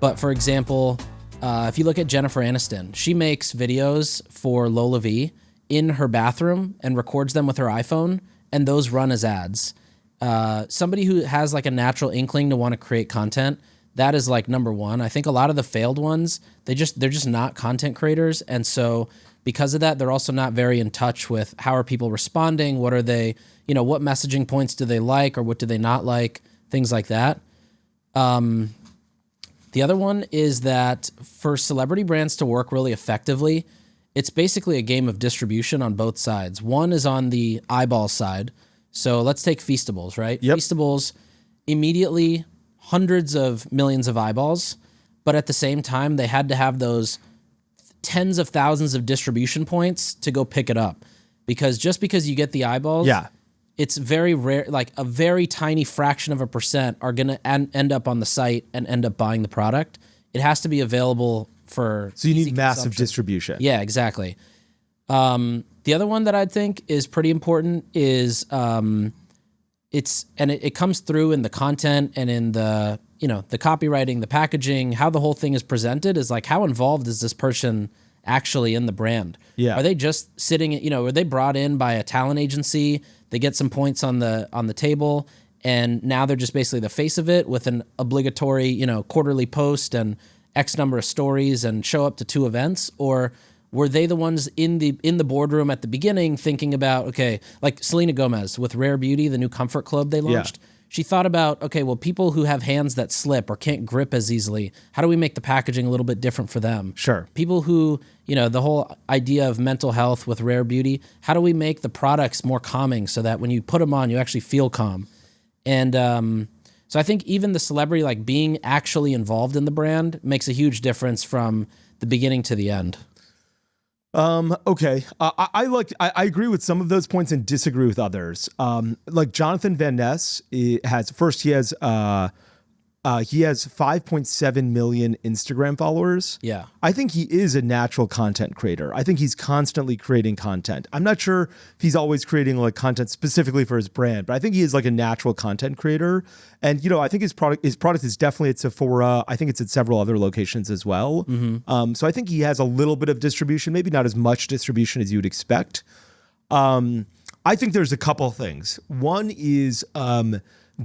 But for example, if you look at Jennifer Aniston, she makes videos for Lola V in her bathroom and records them with her iPhone, and those run as ads. Somebody who has like a natural inkling to want to create content, that is like number one. I think a lot of the failed ones, they're just not content creators. And so because of that, they're also not very in touch with how are people responding? What are they, what messaging points do they like or what do they not like? Things like that. The other one is that for celebrity brands to work really effectively, it's basically a game of distribution on both sides. One is on the eyeball side. So let's take Feastables, right? Yep. Feastables, immediately hundreds of millions of eyeballs, but at the same time, they had to have those tens of thousands of distribution points to go pick it up. Because just because you get the eyeballs, it's very rare, like a very tiny fraction of a percent are going to end up on the site and end up buying the product. It has to be available for So you need massive distribution. Yeah, exactly. The other one that I'd think is pretty important is it comes through in the content and in the copywriting, the packaging, how the whole thing is presented is like how involved is this person actually in the brand? Yeah. Are they just sitting, are they brought in by a talent agency? They get some points on the table and now they're just basically the face of it with an obligatory, quarterly post and X number of stories and show up to 2 events? Or were they the ones in the boardroom at the beginning thinking about, okay, like Selena Gomez with Rare Beauty, the new comfort club they launched? Yeah. She thought about, okay, well, people who have hands that slip or can't grip as easily, how do we make the packaging a little bit different for them? Sure. People who, the whole idea of mental health with Rare Beauty, how do we make the products more calming so that when you put them on, you actually feel calm? And so I think even the celebrity, like being actually involved in the brand makes a huge difference from the beginning to the end. Okay. I agree with some of those points and disagree with others. Like Jonathan Van Ness he has 5.7 million Instagram followers. Yeah. I think he is a natural content creator. I think he's constantly creating content. I'm not sure if he's always creating like content specifically for his brand, but I think he is like a natural content creator. And, I think his product is definitely at Sephora. I think it's at several other locations as well. Mm-hmm. So I think he has a little bit of distribution, maybe not as much distribution as you would expect. I think there's a couple things. One is,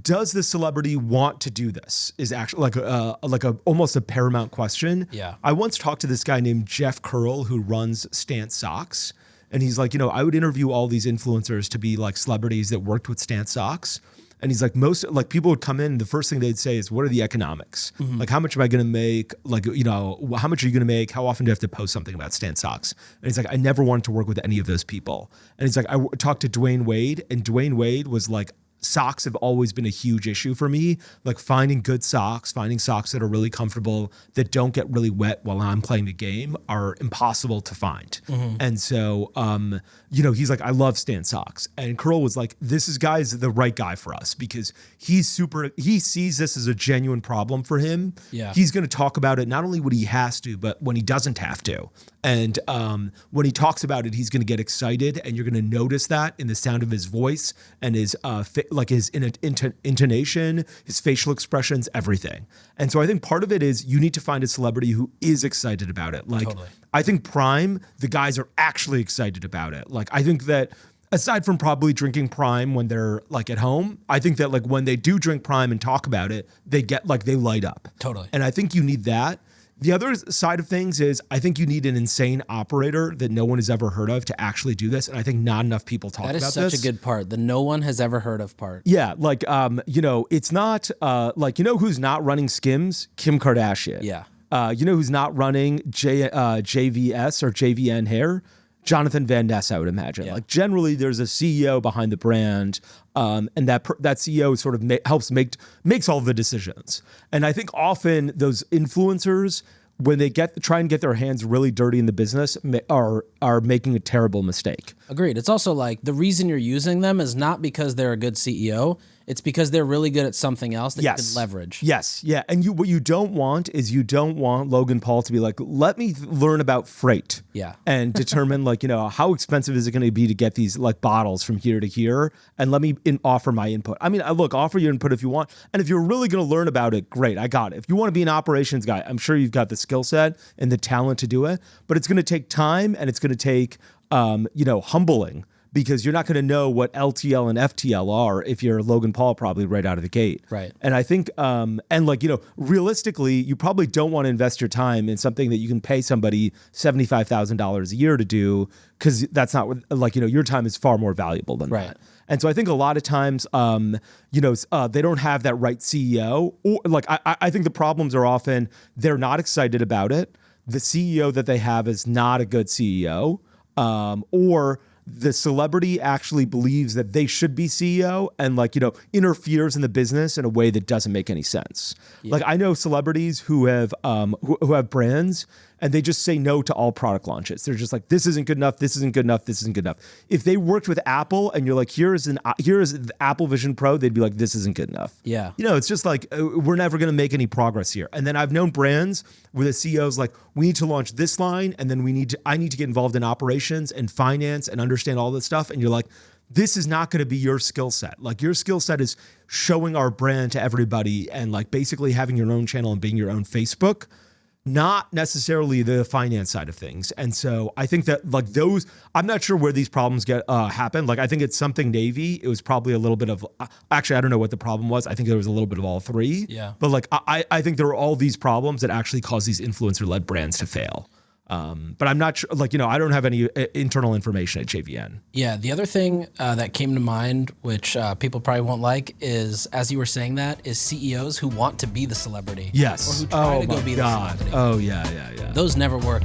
does the celebrity want to do this? Is actually like a almost a paramount question. Yeah. I once talked to this guy named Jeff Curl who runs Stance Socks, and he's like, I would interview all these influencers to be like celebrities that worked with Stance Socks, and he's like, most like people would come in, and the first thing they'd say is, what are the economics? Mm-hmm. Like, how much am I going to make? Like, how much are you going to make? How often do you have to post something about Stance Socks? And he's like, I never wanted to work with any of those people. And he's like, I talked to Dwayne Wade, and Dwayne Wade was like, socks have always been a huge issue for me. Like finding good socks, finding socks that are really comfortable, that don't get really wet while I'm playing the game are impossible to find. Mm-hmm. And so, he's like, I love Stance Socks. And Curl was like, this guy's the right guy for us because he sees this as a genuine problem for him. Yeah. He's going to talk about it, not only when he has to, but when he doesn't have to. And when he talks about it, he's going to get excited, and you're going to notice that in the sound of his voice and his his intonation, his facial expressions, everything. And so I think part of it is you need to find a celebrity who is excited about it. Like, totally. I think Prime, the guys are actually excited about it. Like, I think that aside from probably drinking Prime when they're like at home, I think that like when they do drink Prime and talk about it, they get like, they light up. Totally. And I think you need that. The other side of things is I think you need an insane operator that no one has ever heard of to actually do this. And I think not enough people talk about this. That is such a good part. The no one has ever heard of part. Yeah. Like, it's not like, who's not running Skims? Kim Kardashian. Yeah. Who's not running JVS or JVN hair? Jonathan Van Ness, I would imagine. Yeah. Like generally there's a CEO behind the brand, and that CEO sort of makes all the decisions. And I think often those influencers, when they try and get their hands really dirty in the business, are making a terrible mistake. Agreed. It's also like the reason you're using them is not because they're a good CEO. It's because they're really good at something else that you Yes. can leverage. Yes. Yeah. And what you don't want is you don't want Logan Paul to be like, let me learn about freight. Yeah. And determine like, how expensive is it going to be to get these like bottles from here to here? And let me offer my input. I mean, look, offer your input if you want. And if you're really going to learn about it, great. I got it. If you want to be an operations guy, I'm sure you've got the skill set and the talent to do it, but it's going to take time and it's going to take, humbling. Because you're not going to know what LTL and FTL are if you're Logan Paul probably right out of the gate. Right. And I think, realistically, you probably don't want to invest your time in something that you can pay somebody $75,000 a year to do, because that's not what, your time is far more valuable than that. And so I think a lot of times, they don't have that right CEO. Or I think the problems are often they're not excited about it. The CEO that they have is not a good CEO, or the celebrity actually believes that they should be CEO and interferes in the business in a way that doesn't make any sense. Yeah. Like I know celebrities who have brands and they just say no to all product launches. They're just like, this isn't good enough. This isn't good enough. This isn't good enough. If they worked with Apple and you're like, here is the Apple Vision Pro, they'd be like, this isn't good enough. Yeah. It's just like, we're never going to make any progress here. And then I've known brands where the CEO's like, we need to launch this line. And then I need to get involved in operations and finance and understand all this stuff. And you're like, this is not going to be your skill set. Like your skill set is showing our brand to everybody and like basically having your own channel and being your own Facebook, not necessarily the finance side of things. And so I think that like those, I'm not sure where these problems happen. Like I think it's something Navy. It was probably a little bit of, actually, I don't know what the problem was. I think there was a little bit of all three. Yeah. But like, I think there were all these problems that actually cause these influencer-led brands to fail. But I'm not sure, I don't have any internal information at JVN. Yeah. The other thing that came to mind, which people probably won't like, is, as you were saying that, is CEOs who want to be the celebrity. Yes. Or who try to go be the celebrity. Oh, yeah. Those never work.